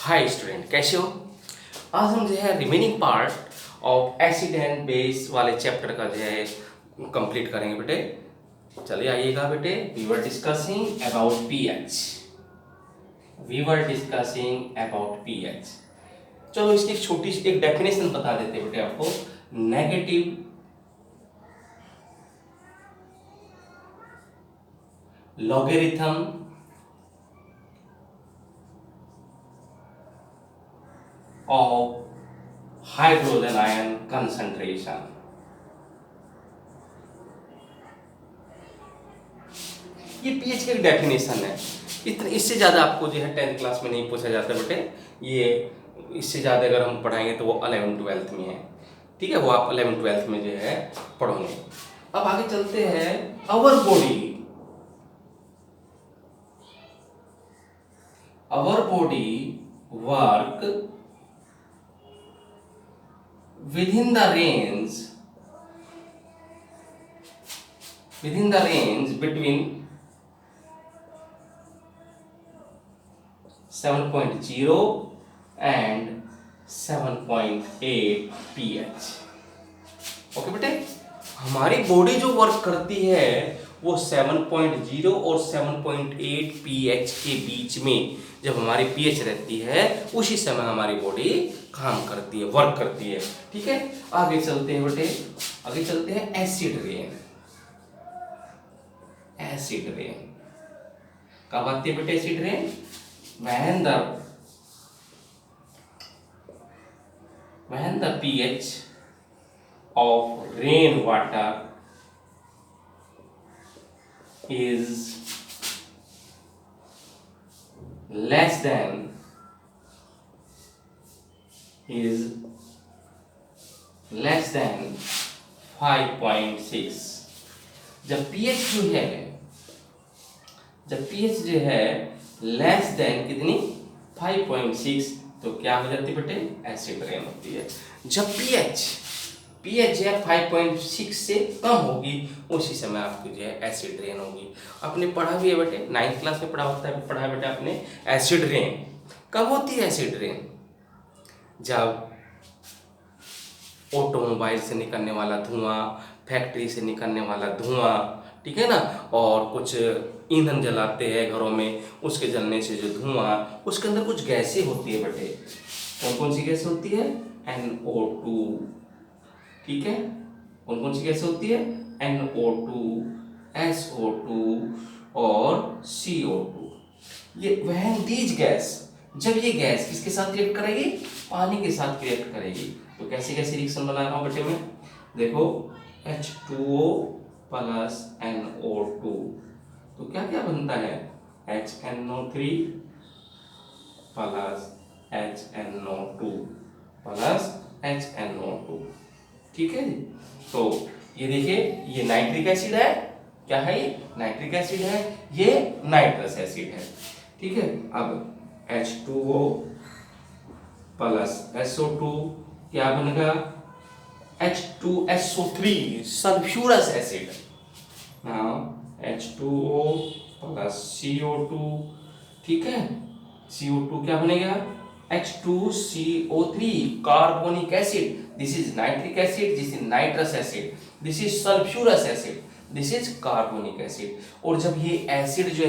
Hi student, कैसे हो। आज हम जो है remaining part of acid and base वाले चैप्टर का जो है कंप्लीट करेंगे बेटे। चलिए आइएगा बेटे। We were discussing about pH. चलो इसकी एक छोटी सी एक डेफिनेशन बता देते हैं बेटे आपको। Negative logarithm of hydrogen ion concentration. ये पीएच की एक डेफिनेशन है। इतने इससे ज़्यादा आपको जो है 10th क्लास में नहीं पूछा जाता बेटे। ये इससे ज़्यादा अगर हम पढ़ाएंगे तो वो 11th-12th में है। ठीक है, वो आप 11th-12th में जो है पढ़ोगे। अब आगे चलते हैं। Our body work within the range between 7.0 and 7.8 pH। Okay बेटे, हमारी बॉडी जो वर्क करती है वो 7.0 और 7.8 pH के बीच में। जब हमारी pH रहती है उसी समय हमारी बॉडी काम करती है, वर्क करती है। ठीक है, आगे चलते हैं बेटे। आगे चलते हैं एसिड रेन। कब आती है बेटे acid rain? when the pH of rain water is less than 5.6। जब pH जो है लेस देन कितनी 5.6 तो क्या हो जाती है बेटे? एसिड रेन होती है। जब pH जो है 5.6 से कम होगी उसी समय आपकी जो है एसिड रेन होगी। आपने पढ़ा भी है बेटे, 9th क्लास में पढ़ा है बेटे आपने। एसिड रेन कब होती है? एसिड रेन जब ऑटोमोबाइल से निकलने वाला धुआं, फैक्ट्री से निकलने वाला धुआं, ठीक है ना, और कुछ ईंधन जलाते हैं घरों में, उसके जलने से जो धुआं, उसके अंदर कुछ गैसें होती है बेटे। कौन कौन सी गैसें होती है? NO2। ठीक है, कौन कौन सी गैसें होती है? NO2, SO2 और CO2। ये जब ये गैस किसके साथ रिएक्ट करेगी? पानी के साथ रिएक्ट करेगी। तो कैसे कैसे रिएक्शन बना रहा हूं बेटे मैं, देखो H2O प्लस NO2 तो क्या क्या बनता है? HNO3 plus HNO2 plus HNO2। ठीक है जी। तो ये देखिए, ये नाइट्रिक एसिड है। क्या है ये? नाइट्रिक एसिड है। ये नाइट्रस एसिड है। ठीक है, अब H2O प्लस SO2 क्या बनेगा? H2SO3 sulphurous acid. Now H2O plus CO2। ठीक है, CO2 क्या बनेगा? H2CO3 carbonic acid. This is nitric acid, this is nitrous acid, this is sulphurous acid, this is carbonic acid. और जब ये एसिड जो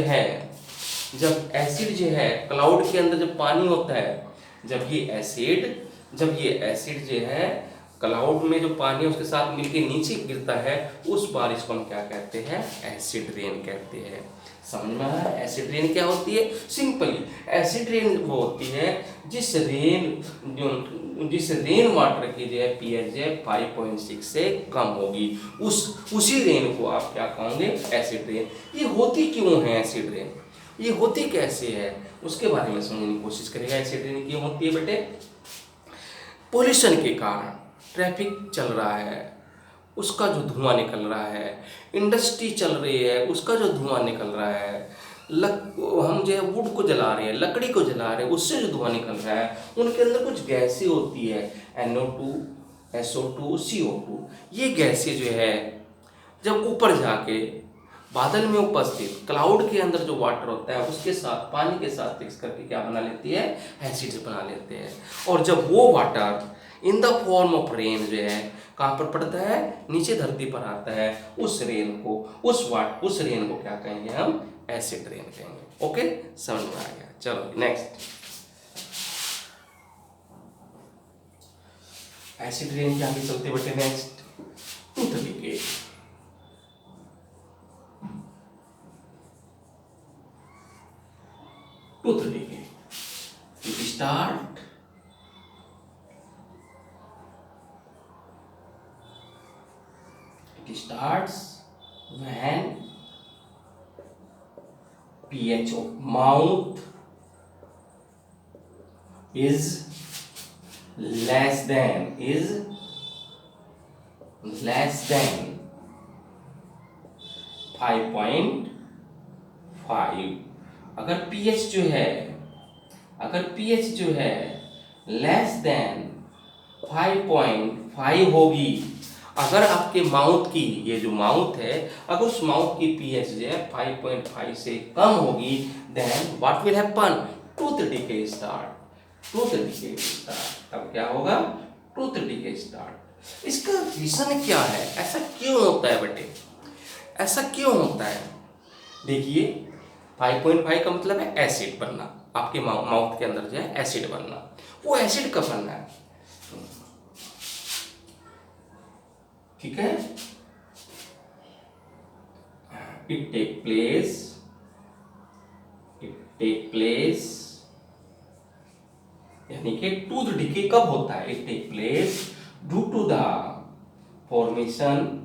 है क्लाउड के अंदर जब पानी होता है, जब ये एसिड जो है क्लाउड में जो पानी है उसके साथ मिलके नीचे गिरता है, उस बारिश को हम क्या कहते हैं? एसिड रेन कहते हैं। समझ में आया? एसिड रेन क्या होती है? सिंपली एसिड रेन वो होती है जिस रेन वाटर की जो है pH 5.6 से कम होगी, उसी रेन को आप क्या कहोगे? Acid rain. ये होती क्यों है एसिड रेन? ये होती कैसे है उसके बारे में समझने की कोशिश करेगा। एसिड रेन क्यों होती है बेटे? पोल्यूशन के कारण, ट्रैफिक चल रहा है उसका जो धुआं निकल रहा है, इंडस्ट्री चल रही है उसका जो धुआं निकल रहा है, हम जो है वुड को जला रहे हैं, लकड़ी को जला रहे हैं, उससे जो धुआं निकल रहा है, उनके अंदर कुछ गैसें होती है NO2, SO2, CO2। ये गैसें जो है जब ऊपर जाके बादल में उपस्थित क्लाउड के अंदर जो वाटर होता है उसके साथ पानी के साथ मिक्स करके क्या बना लेती है, एसिड बना लेते हैं। और जब वो water in the form of rain जो है कहाँ पर पड़ता है, नीचे धरती पर आता है, उस रेन को उस रेन को क्या कहेंगे हम, एसिड रेन कहेंगे। ओके, समझ में आ गया। चलो नेक्स्ट, एसिड रेन के आगे चलते बटे next, tooth decay. Tooth decay it start it starts when pH of mouth is less than 5.5। अगर pH जो है लेस देन 5.5 होगी, अगर आपके माउथ की, ये जो माउथ है, अगर उस माउथ की pH जो है 5.5 से कम होगी, then what will happen, tooth decay start. तब क्या होगा, टूथ डिके स्टार्ट। इसका रीजन क्या है, ऐसा क्यों होता है बेटे, ऐसा क्यों होता है? देखिए 5.5 का मतलब है एसिड बनना, आपके माउथ के अंदर जो है एसिड बनना। वो एसिड कब बनना है, ठीक है, इट टेक प्लेस, यानी कि टूथ डिके कब होता है, it take place due to the formation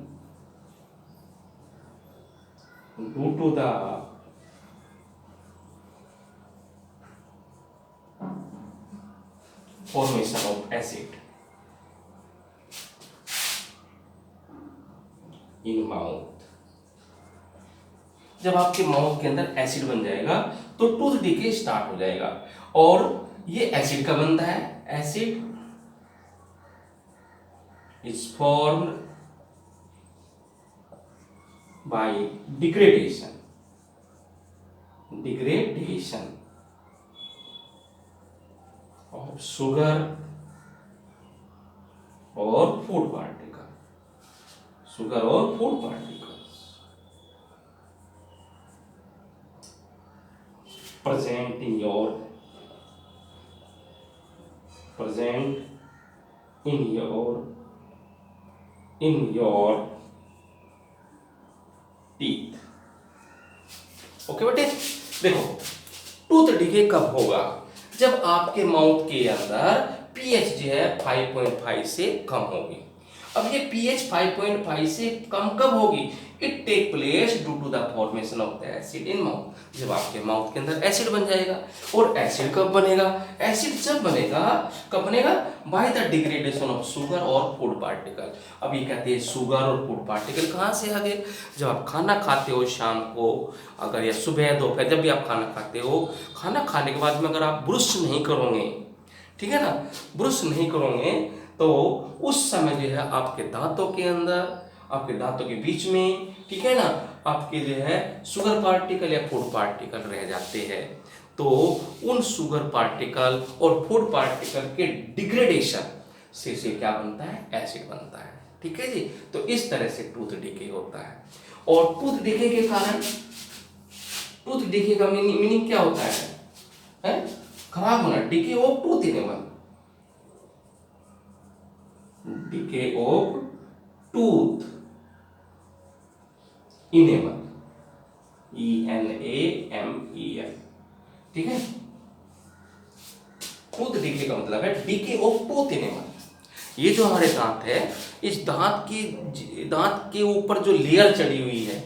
of acid in mouth. जब आपके माउथ के अंदर एसिड बन जाएगा तो टूथ डिके स्टार्ट हो जाएगा। और ये एसिड का बनता है, acid is formed by degradation of sugar और food particles present in your teeth। Okay बेटे, देखो टूथ डिके कब होगा, जब आपके माउथ के अंदर पीएच जो है 5.5 से कम होगी। अब ये pH 5.5 से कम कब होगी, it take place due to the formation of the acid in mouth. जब आपके माउथ के अंदर एसिड बन जाएगा। और एसिड कब बनेगा, एसिड जब बनेगा, कब बनेगा, by the degradation of sugar और फूड पार्टिकल। अब ये कहते हैं शुगर और फूड पार्टिकल कहाँ से आ गए, जब आप खाना खाते हो शाम को, अगर या सुबह दोपहर जब भी आप खाना खाते हो, खाना खाने के बाद में अगर आप ब्रश नहीं करोगे, ठीक है ना, ब्रश नहीं करोगे तो उस समय जो है आपके दांतों के अंदर, आपके दांतों के बीच में, ठीक है ना, आपके जो है शुगर पार्टिकल या फूड पार्टिकल रह जाते हैं। तो उन शुगर पार्टिकल और फूड पार्टिकल के डिग्रेडेशन से क्या बनता है, एसिड बनता है। ठीक है जी, तो इस तरह से टूथ डिके होता है। और टूथ डिके के कारण, टूथ डिके का मीनिंग क्या होता है? खराब होना, decay of tooth enamel, decay of tooth enamel, ENAMEL, ठीक है। टूथ डिके का मतलब है डिके ऑफ टूथ इनेमल। ये जो हमारे दांत है, इस दांत के ऊपर जो लेयर चढ़ी हुई है,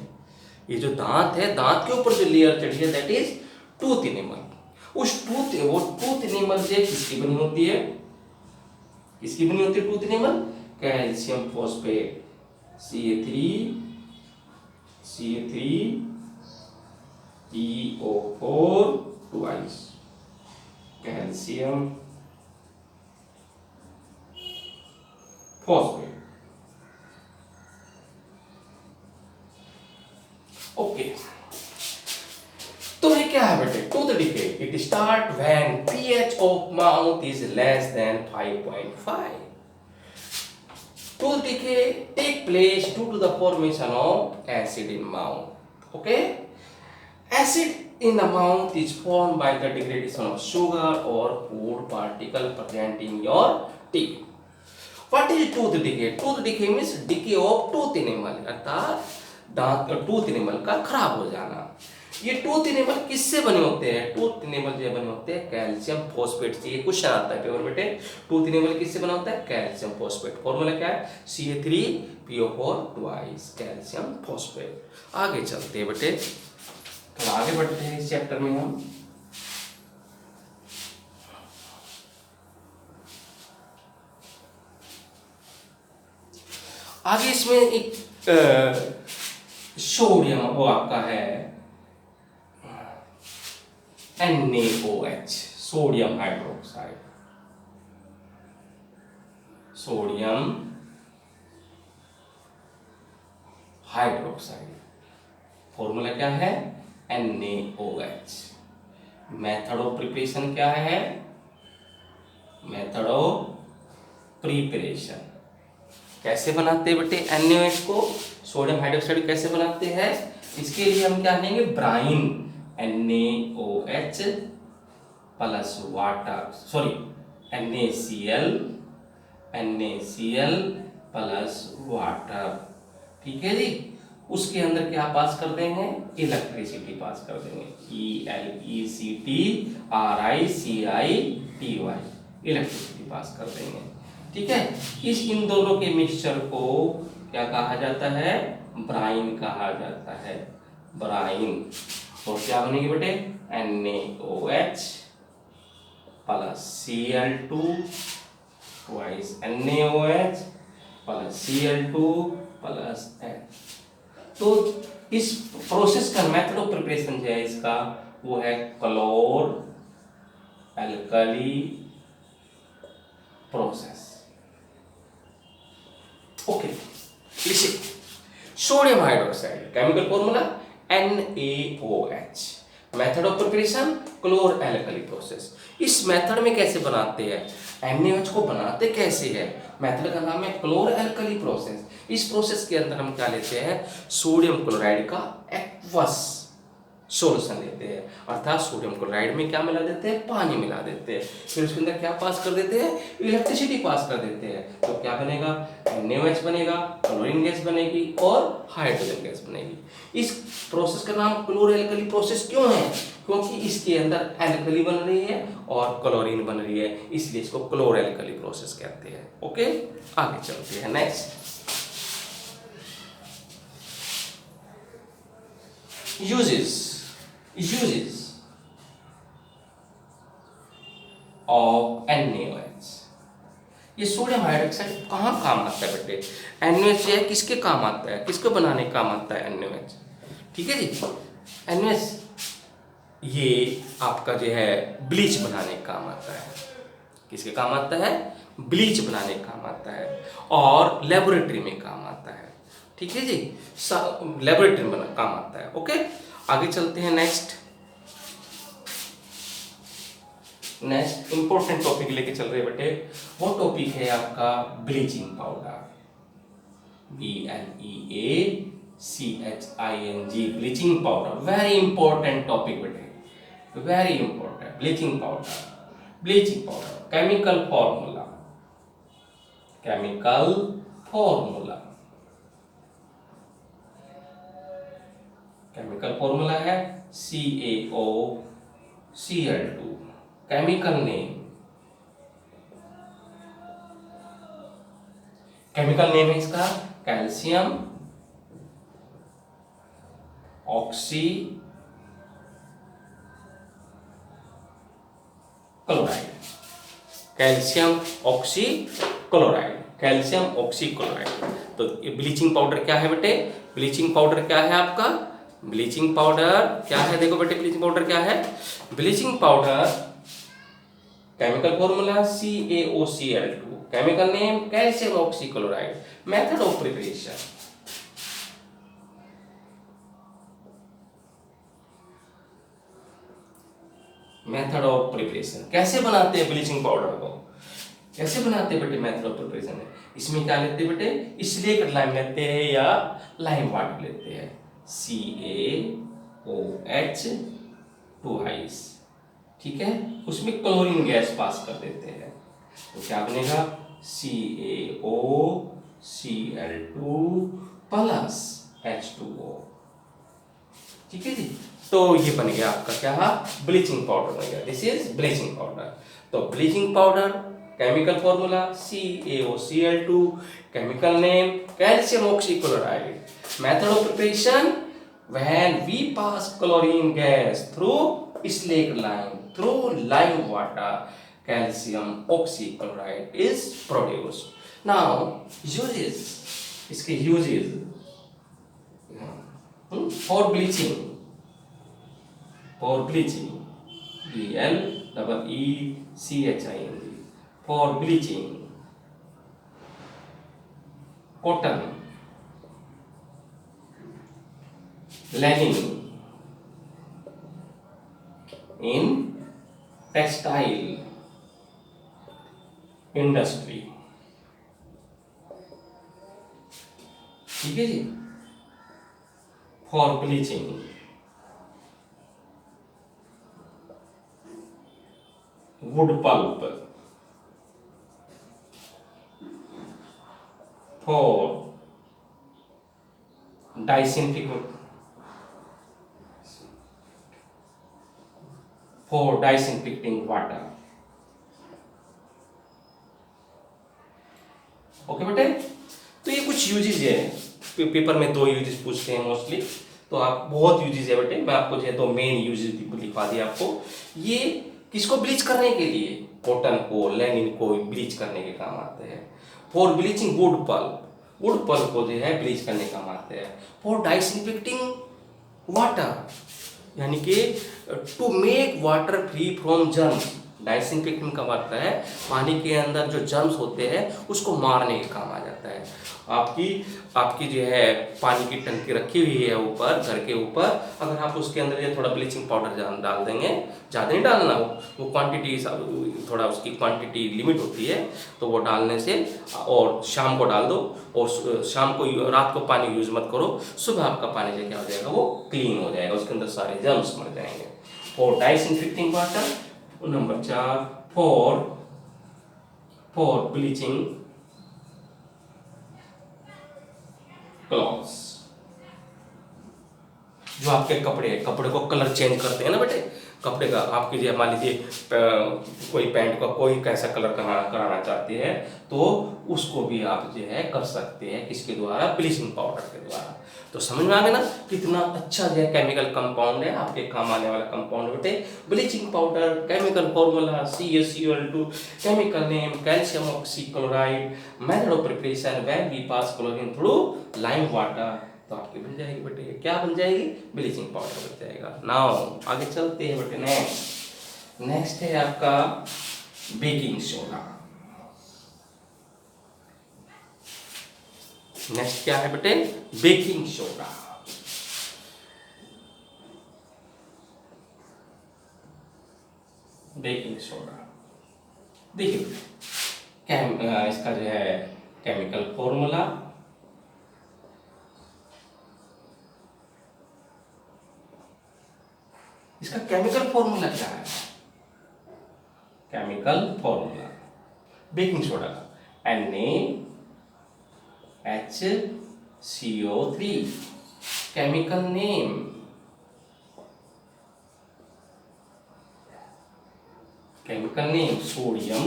ये जो दांत है, दांत के ऊपर जो लेयर चढ़ी है, दैट इज टूथ इनेमल। वो टूथ इनेमल से किसकी बनी होती है, किसकी बनी होती है tooth enamel? Calcium phosphate, CA3PO4 twice, calcium phosphate. Okay, decay. It start when pH of mouth is less than 5.5. Tooth decay take place due to the formation of acid in mouth. Okay, acid in the mouth is formed by the degradation of sugar or food particle present in your teeth. What is tooth decay? Tooth decay means decay of tooth enamel, अर्थात दांत tooth animal का खराब हो जाना। ये tooth animal किससे बने होते हैं? टूथ एनिमल जो बने होते हैं कैल्शियम फॉस्फेट से। ये क्वेश्चन आता है पेपर बेटे, टूथ एनिमल किससे बना होता है? Calcium phosphate. फॉर्मूला क्या है? Ca3PO4 twice calcium phosphate. आगे चलते हैं बेटे, तो आगे बढ़ते हैं इस चैप्टर में हम। आगे इसमें एक सोडियम वो आपका है NaOH, sodium hydroxide. Sodium hydroxide formula क्या है? NaOH। मेथड ऑफ प्रिपरेशन क्या है? मेथड ऑफ प्रिपरेशन कैसे बनाते हैं बेटे NaOH को? सोडियम हाइड्रोक्साइड कैसे बनाते हैं? इसके लिए हम क्या लेंगे? Brine NaOH plus water, sorry NaCl plus water. ठीक है जी। उसके अंदर क्या पास कर देंगे? इलेक्ट्रिसिटी पास कर देंगे। ElectricityRiCity, इलेक्ट्रिसिटी पास कर देंगे। ठीक है। इन दोनों के मिक्सचर को क्या कहा जाता है? ब्राइन कहा जाता है, ब्राइन। तो क्या बनेगी बेटे? NaOH plus Cl2 twice NaOH plus Cl2 plus N। तो इस प्रोसेस का मेथड ऑफ प्रिपरेशन जो है इसका वो है क्लोर एल्कली प्रोसेस। ओके, लिखिए sodium hydroxide chemical formula NaOH, method of preparation chlor alkali process. इस मेथड में कैसे बनाते हैं? NaOH को बनाते कैसे हैं? मेथड का नाम है क्लोर एल्कली प्रोसेस। इस प्रोसेस के अंदर हम क्या लेते हैं? सोडियम क्लोराइड का एक्वस सॉल्यूशन लेते हैं, अर्थात सोडियम क्लोराइड में क्या मिला देते हैं? पानी मिला देते हैं। फिर उसके अंदर क्या पास कर देते हैं? इलेक्ट्रिसिटी पास कर देते हैं। तो क्या बनेगा? NaOH बनेगा, क्लोरीन गैस बनेगी और हाइड्रोजन गैस बनेगी। इस प्रोसेस का नाम क्लोर एल्कली प्रोसेस क्यों है? क्योंकि इसके अंदर एल्कली बन रही है और क्लोरीन बन रही है, इसलिए इसको क्लोर एल्कली प्रोसेस कहते हैं। ओके, आगे चलते हैं नेक्स्ट। uses of NaOH। ये सोडियम हाइड्रोक्साइड कहाँ काम आता है बेटे? NaOH है किसके काम आता है? किसको बनाने काम आता है NaOH? ठीक है जी। NaOH ये आपका जो है ब्लीच बनाने का काम आता है। किसके काम आता है? ब्लीच बनाने का काम आता है और लेबोरेटरी में काम आता है। ठीक है जी, लेबोरेटरी में काम आता है। ओके, आगे चलते हैं नेक्स्ट इंपॉर्टेंट टॉपिक लेके चल रहे हैं बेटे। वो टॉपिक है आपका bleaching powder, BLEACHING, bleaching powder. Very important topic बेटे, very important. Bleaching powder chemical formula है CaOCl2। केमिकल नेम है इसका कैल्शियम ऑक्सी क्लोराइड। तो ये ब्लीचिंग पाउडर क्या है बेटे? ब्लीचिंग पाउडर क्या है आपका? ब्लीचिंग पाउडर क्या है? देखो बेटे, ब्लीचिंग पाउडर क्या है? Bleaching powder chemical formula CaOCl2, chemical name calcium oxychloride, method of preparation method of preparation, कैसे बनाते हैं ब्लीचिंग पाउडर को, कैसे बनाते हैं बेटे मेथड ऑफ प्रिपरेशन है। इसमें क्या लेते हैं बेटे, स्लेट लाइम लेते हैं या लाइम वाटर लेते हैं, CaOH ट्वाइस, ठीक है। उसमें क्लोरीन गैस पास कर देते हैं, तो क्या बनेगा, CaOCl2 प्लस H2O, ठीक है जी। तो ये बन गया आपका क्या, ब्लीचिंग पाउडर बन गया, दिस इज ब्लीचिंग पाउडर। तो bleaching powder chemical formula CaOCl2, chemical name calcium oxychloride, method of preparation when we pass chlorine gas through slaked lime through lime water, calcium oxychloride is produced. Now uses, इसके uses for bleaching, BLEECHING, for bleaching cotton, linen in textile industry, ठीक है जी। for bleaching wood pulp, for disinfecting water, okay बेटे। तो ये कुछ usage है, paper में 2 usage पूछते हैं मोस्टली, तो आप बहुत यूजेज है बेटे, मैं आपको जो है तो मेन यूजेज लिखवा दिया आपको। ये किसको ब्लीच करने के लिए, कॉटन को, लेनिन को ब्लीच करने के काम आते हैं। For bleaching wood pulp, wood pulp को जो है ब्लीच करने के काम आते हैं। फॉर डाइसिंफेक्टिंग वाटर, यानी कि to make water free from germs, disinfecting का मतलब है पानी के अंदर जो जर्म्स होते हैं उसको मारने के काम आ जाता है। आपकी जो है पानी की टंकी रखी हुई है ऊपर, घर के ऊपर, अगर आप उसके अंदर ये थोड़ा ब्लीचिंग पाउडर डाल देंगे, ज़्यादा नहीं डालना, वो क्वांटिटी, थोड़ा उसकी क्वांटिटी लिमिट होती है, तो वो डालने से, और शाम को डाल दो, और शाम को, रात को पानी यूज मत करो, सुबह आपका पानी जो क्या हो जाएगा, वो क्लीन हो जाएगा, उसके अंदर सारे जर्म्स मर जाएंगे। For disinfecting water, number 4 for bleaching clothes, जो आपके कपड़े को कलर चेंज करते हैं ना बेटे, कपड़े का आपकी जो मान लीजिए कोई पैंट का कोई कैसा कलर कराना चाहते हैं, तो उसको भी आप जो है कर सकते हैं, किसके द्वारा, ब्लीचिंग पाउडर के द्वारा। तो समझ में आ गया ना कितना अच्छा जो है केमिकल कंपाउंड है, आपके काम आने वाला कंपाउंड बेटे। Bleaching powder, chemical formula CaCl2, chemical name calcium oxychloride, method of preparation when we pass chlorine through lime water, तो आपकी बन जाएगी बेटे, क्या बन जाएगी, ब्लीचिंग पाउडर बन जाएगा। नाउ आगे चलते हैं बेटे, नेक्स्ट है आपका बेकिंग सोडा। नेक्स्ट क्या है बेटे, बेकिंग सोडा। बेकिंग सोडा देखिए, इसका जो है केमिकल फॉर्मूला, इसका केमिकल फॉर्मूला क्या है, केमिकल फॉर्मूला बेकिंग सोडा का NaHCO3, chemical name sodium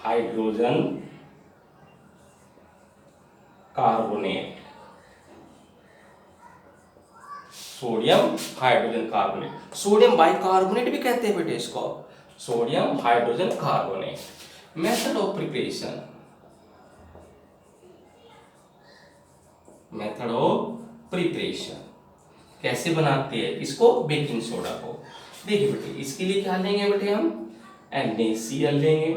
hydrogen carbonate, sodium hydrogen carbonate, sodium bicarbonate भी कहते हैं बेटे इसको, sodium hydrogen carbonate. Method of preparation, कैसे बनाते हैं इसको, बेकिंग सोडा को। देखिए बेटे, इसके लिए क्या लेंगे बेटे, हम NaCl लेंगे,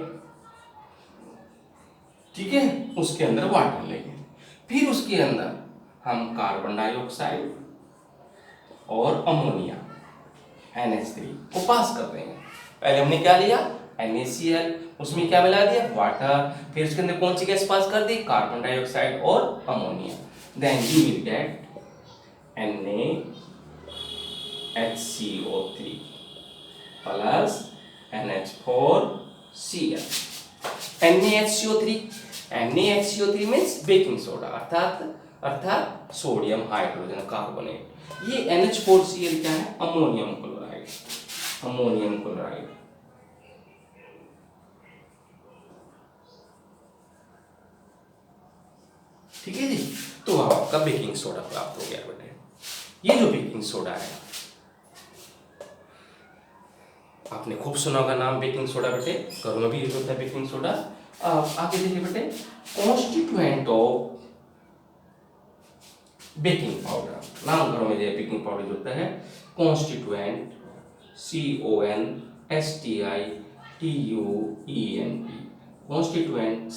ठीक है, उसके अंदर वाटर लेंगे, फिर उसके अंदर हम कार्बन डाइऑक्साइड और अमोनिया NH3 को पास कर रहे हैं। पहले हमने क्या लिया NaCl, उसमें क्या मिला दिया वाटर, फिर उसके अंदर कौन सी गैस पास कर दी कार्बन डाइऑक्साइड और ammonia. Then you will get NaHCO3 plus NH4Cl। NaHCO3 means baking soda अर्थात सोडियम हाइड्रोजन कार्बोनेट। ये NH4Cl क्या है अमोनियम क्लोराइड। ठीक है जी, तो आपका बेकिंग सोडा प्राप्त हो गया बेटे। ये जो बेकिंग सोडा है आपने खूब सुना होगा नाम बेकिंग सोडा बेटे, घरों में भी यूज होता है बेकिंग सोडा। आगे देखिए बेटे, कॉन्स्टिट्यूएंट ऑफ बेकिंग पाउडर, नाम घरों में जो बेकिंग पाउडर होता है constituent CONSTITUENT constituents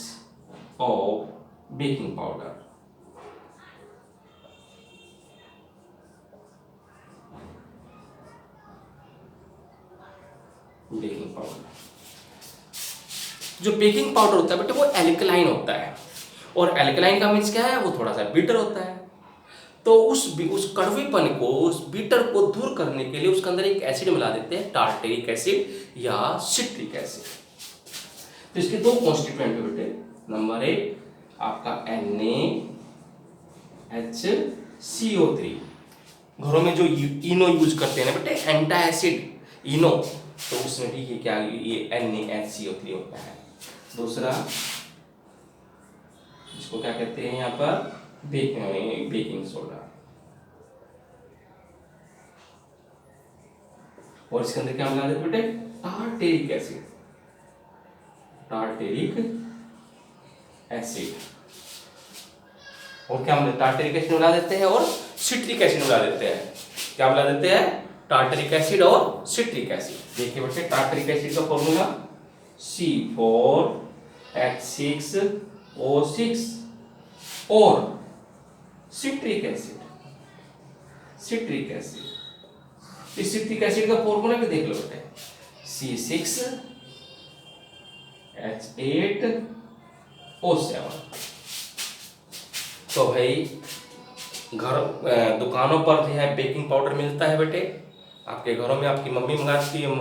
of baking powder. Baking powder, जो बेकिंग पाउडर होता है बेटे वो एल्कलाइन होता है, और एल्कलाइन का मीन्स क्या है वो थोड़ा सा बिटर होता है। तो उस कड़वेपन को, उस बिटर को दूर करने के लिए उसके अंदर एक एसिड मिला देते हैं टार्टेरिक एसिड या सिट्रिक एसिड। तो इसके दो कॉन्स्टिट्यूएंट है बेटे, नंबर 1 आपका NaHCO3, घरों में जो इनो यूज करते हैं ना बेटे एंटासिड इनो, तो उसमें भी ये क्या ये NaHCO3 होता है। दूसरा इसको क्या कहते हैं यहाँ पर बेकिंग सोडा, और इसके अंदर क्या मिला देते बेटे टार्टेरिक एसिड, और क्या मिला टार्टेरिक एसिड मिला देते हैं और सिट्रिक एसिड मिला देते हैं। क्या मिला देते हैं टार्टेरिक एसिड और सिट्रिक एसिड। देखिए बेटे टार्टेरिक एसिड का फॉर्मूला C4H6O6 और सिट्रिक एसिड इस सिट्रिक एसिड का फॉर्मूला भी देख लो बेटे C6H8O7। तो भाई दुकानों पर जो है बेकिंग पाउडर मिलता है बेटे, आपके घरों में आपकी मम्मी मंगाती हो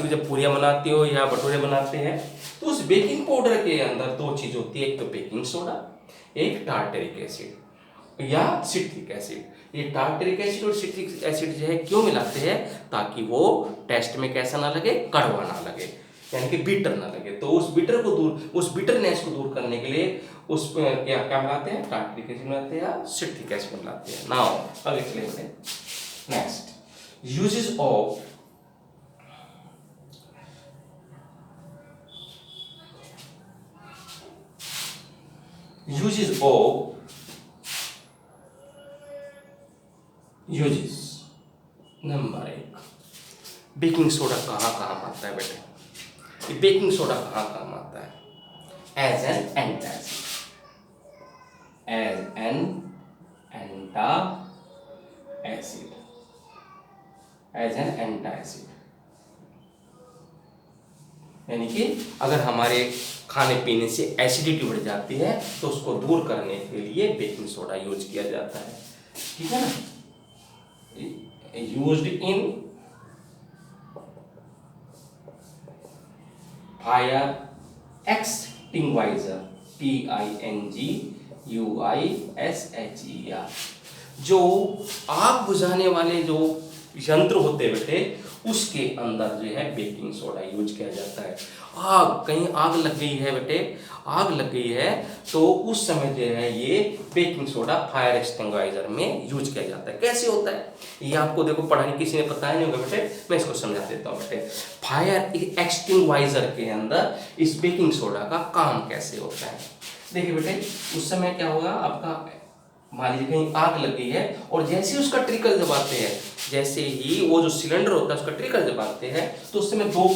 जब पूरियां बनाती हो या भटूरे बनाते हैं, तो उस बेकिंग पाउडर के अंदर दो चीज होती है, एक तो बेकिंग सोडा, एक टार्टेरिक एसिड या सिट्रिक एसिड। ये टार्टेरिक एसिड और सिट्रिक एसिड जो है क्यों मिलाते हैं, ताकि वो टेस्ट में कैसा ना लगे, कड़वा ना लगे, यानी कि बीटर ना लगे। तो उस बिटरनेस को दूर करने के लिए उस क्या मिलाते हैं टार्टेरिक एसिड मिलाते हैं या सिट्रिक एसिड मिलाते हैं। नाउ आगे चलिए बेटे, next uses of number 1 baking soda कहाँ आता है बेटे, ये बेकिंग सोडा कहाँ काम आता है एज एन एंटासिड, यानी कि अगर हमारे खाने पीने से एसिडिटी बढ़ जाती है तो उसको दूर करने के लिए बेकिंग सोडा यूज किया जाता है। ठीक है ना, used in fire extinguisher TINGUISHER, जो आग बुझाने वाले जो यंत्र होते हैं बेटे उसके अंदर जो है बेकिंग सोडा यूज किया जाता है। कहीं आग लग गई है बेटे, आग लग गई है तो उस समय जो है ये बेकिंग सोडा फायर एक्सटिंग्विशर में यूज किया जाता है। कैसे होता है ये आपको देखो पढ़ाई किसी ने बताया नहीं होगा बेटे, मैं इसको समझा देता हूँ बेटे। फायर एक्सटिंग्विशर के अंदर इस बेकिंग सोडा का काम कैसे होता है, देखिए बेटे उस समय क्या होगा, आपका मान लीजिए कहीं आग लग गई है और जैसे उसका ट्रिकल दबाते हैं, जैसे ही वो जो सिलेंडर होता है उसका ट्रिकल दबाते हैं तो उस समय दो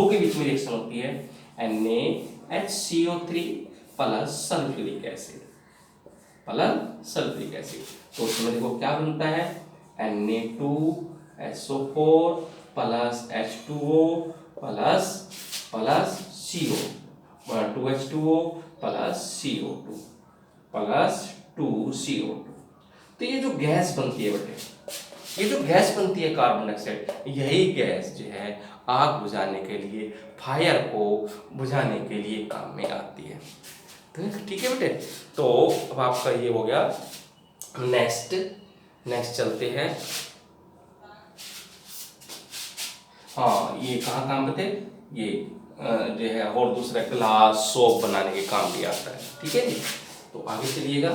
के बीच में रिएक्शन होती है NaHCO3 प्लस सल्फ्यूरिक एसिड। तो उसमें देखो क्या बनता है Na2SO4 plus H2O plus plus CO, 2H2O plus CO2 plus 2CO2। तो ये जो गैस बनती है बेटे, ये जो गैस बनती है कार्बन डाइऑक्साइड, यही गैस जो है आग बुझाने के लिए, फायर को बुझाने के लिए काम में आती है। तो ठीक है बेटे, तो अब आपका ये हो गया। नेक्स्ट चलते हैं। हाँ, ये कहाँ काम करते, ये जो है और दूसरा ग्लास सोप बनाने के काम भी आता है। ठीक है जी, तो आगे चलिएगा।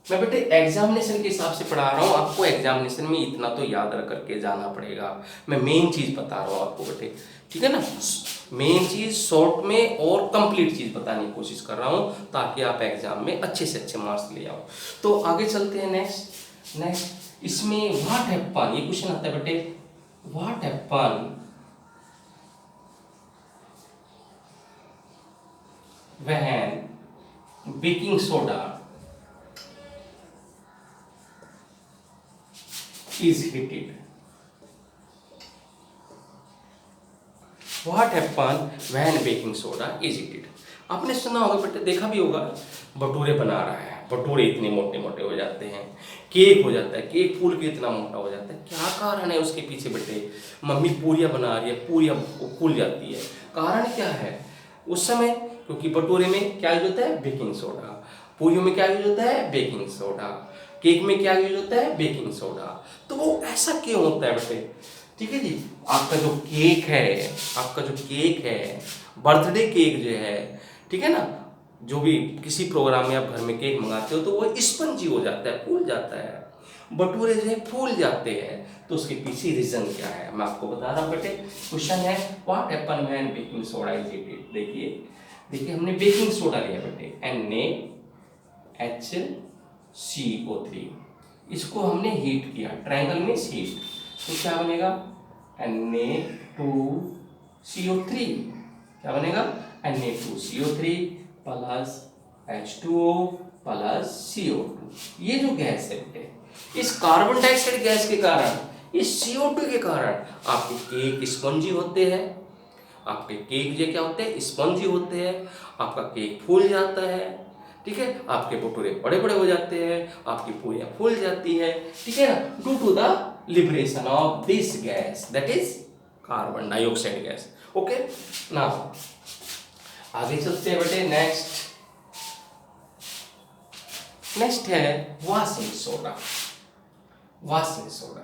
मैं बेटे एग्जामिनेशन के हिसाब से पढ़ा रहा हूँ आपको, एग्जामिनेशन में इतना तो याद रख करके जाना पड़ेगा। मैं मेन चीज बता रहा हूँ आपको बेटे, ठीक है ना, मेन चीज शॉर्ट में और कंप्लीट चीज बताने की कोशिश कर रहा हूँ ताकि आप एग्जाम में अच्छे से अच्छे मार्क्स ले आओ। तो आगे चलते हैं। नेक्स्ट इसमें व्हाट हैपन, ये क्वेश्चन आता है बेटे, what happen when baking soda is heated? What happen when baking soda is heated? आपने सुना होगा बेटे, देखा भी होगा, भटूरे बना रहा है, भटूरे इतने मोटे मोटे हो जाते हैं, केक हो जाता है, केक फूल के इतना मोटा हो जाता है। क्या कारण है उसके पीछे बेटे? मम्मी पूरियाँ बना रही है, पूरियाँ फूल जाती है, कारण क्या है उस समय? क्योंकि भटूरे में क्या यूज होता है? Baking soda. पूरियों में क्या यूज होता है? Baking soda. केक में क्या यूज होता है? Baking soda. तो वो ऐसा क्यों होता है बेटे? ठीक है जी, आपका जो केक है, बर्थडे केक जो है, ठीक है ना, जो भी किसी प्रोग्राम में आप घर में केक मंगाते हो तो वो स्पंजी हो जाता है, फूल जाता है। भटूरे जो है फूल जाते हैं, तो उसके पीछे रीजन क्या है मैं आपको बता रहा हूँ बेटे। क्वेश्चन है what happen when baking soda is heated. देखिए हमने बेकिंग सोडा लिया बेटे, NaHCO3, इसको हमने हीट किया, ट्रायंगल में हीट, तो क्या बनेगा? Na2CO3, क्या बनेगा? Na2CO3 plus H2O plus CO2। ये जो गैस है बेटे, इस कार्बन डाइऑक्साइड गैस के कारण, इस CO2 के कारण आपके केक स्पंजी होते हैं, आपके केक जो क्या होते हैं? स्पंजी होते हैं, आपका केक फूल जाता है, ठीक है, आपके भटूरे बड़े बड़े हो जाते हैं, आपकी पूरियां फूल जाती है, ठीक है ना, due to the liberation of this gas, that is carbon dioxide gas. Okay ना, आगे चलते हैं बेटे। नेक्स्ट है वॉशिंग सोडा। वॉशिंग सोडा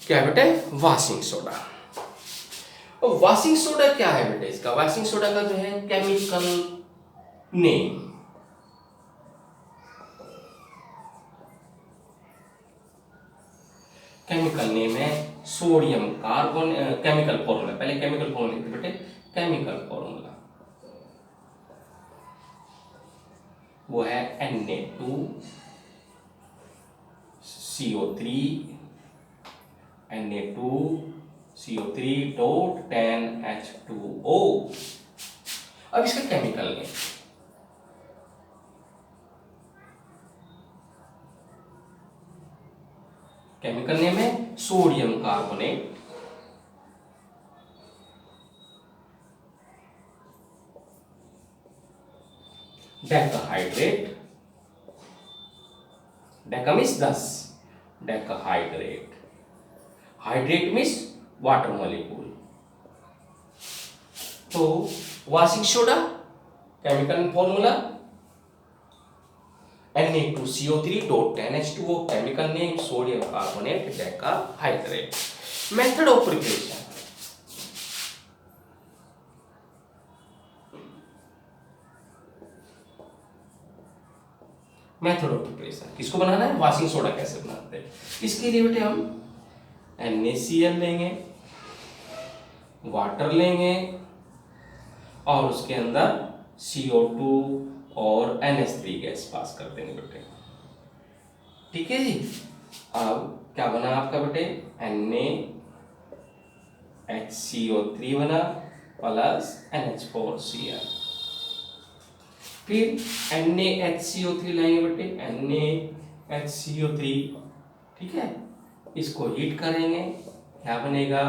क्या बेटे? Washing soda. और वॉशिंग सोडा क्या है बेटे? इसका वॉशिंग सोडा का जो है केमिकल नेम, है सोडियम कार्बन। केमिकल फॉर्मूला, पहले केमिकल फॉर्मूला लिखते बेटे, केमिकल फॉर्मूला वो है Na2CO3 अब इसका केमिकल नेम, है sodium carbonate, decahydrate, deca means 10, decahydrate, hydrate means water molecule. तो washing soda chemical formula Na2CO3.10H2O, chemical name sodium carbonate, decahydrate. Method of preparation, किसको बनाना है? वॉशिंग सोडा कैसे बनाते हैं? इसके लिए बेटे हम NaCl लेंगे, वाटर लेंगे और उसके अंदर CO2 और NH3 गैस पास कर देंगे बेटे, ठीक है जी। अब क्या बना आपका बेटे? HCO3 बना प्लस NH4Cl। फिर NaHCO3 लाएंगे बेटे, NaHCO3, ठीक है, इसको हीट करेंगे, क्या बनेगा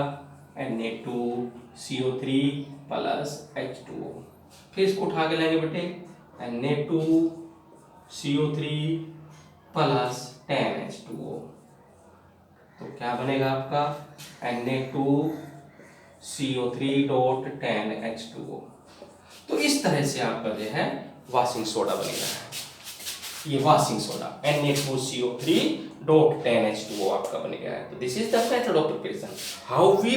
Na2CO3 प्लस H2O। फिर इसको उठा के लाएंगे बेटे, Na2CO3 प्लस 10H2O, तो क्या बनेगा आपका Na2CO3.10H2O। तो इस तरह से आपका जो है वॉशिंग सोडा बनेगा है, ये वॉशिंग सोडा Na2CO3.10H2O आपका बन गया है। तो this is the method of preparation. How we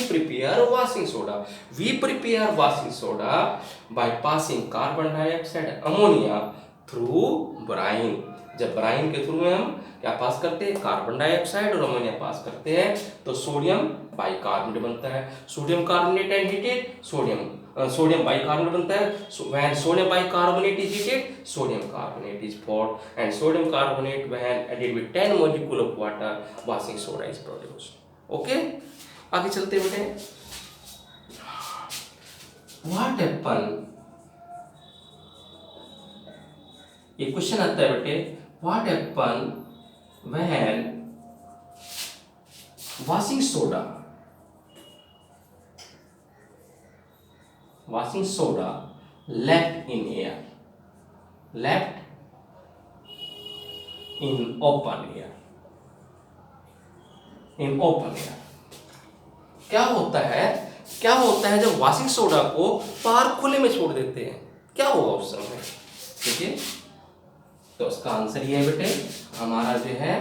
prepare washing soda. We prepare washing soda by passing carbon dioxide ammonia through brine. जब ब्राइन के थ्रू में हम क्या पास करते हैं, कार्बन डाइऑक्साइड और अमोनिया पास करते हैं, तो सोडियम बाइकार्बोनेट बनता है। Sodium carbonate and heated, sodium bicarbonate बनता है। When sodium bicarbonate is heated, sodium carbonate is formed, and sodium carbonate when added with 10 molecule of water, washing soda is produced. Okay, आगे चलते बेटे। What happen, ये question आता है बेटे, what happen when washing soda left in open air, क्या होता है जब वॉशिंग सोडा को बाहर खुले में छोड़ देते हैं, क्या होगा उस समय, ठीक है। तो इसका आंसर ये है बेटे, हमारा जो है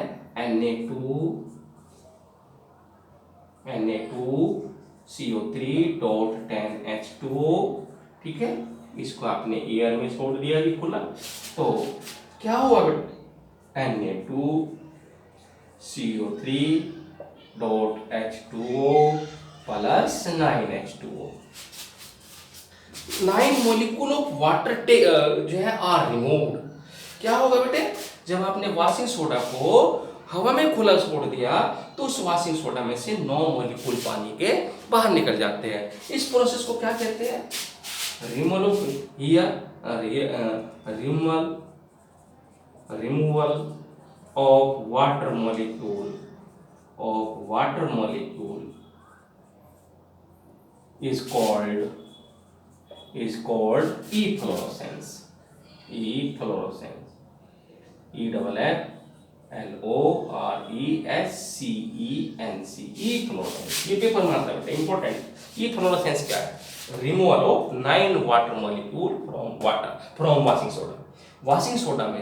Na2CO3.10H2O, ठीक है, इसको आपने एयर में छोड़ दिया अभी खुला, तो क्या हुआ बेटे, Na2CO3.H2O plus 9H2O। 9 molecule of water जो है आर रिमूव्ड। क्या होगा बेटे, जब आपने वॉशिंग सोडा को हवा में खुला छोड़ दिया, तो उस वॉशिंग सोडा में से 9 मोलिक्यूल पानी के बाहर निकल जाते हैं। इस प्रोसेस को क्या कहते हैं, removal of water molecule is called efflorescence, EFFLORESCENC, efflorescence। ये पेपर में आता है, इंपॉर्टेंट। efflorescence क्या है, removal of 9 water molecule from washing soda. Washing soda में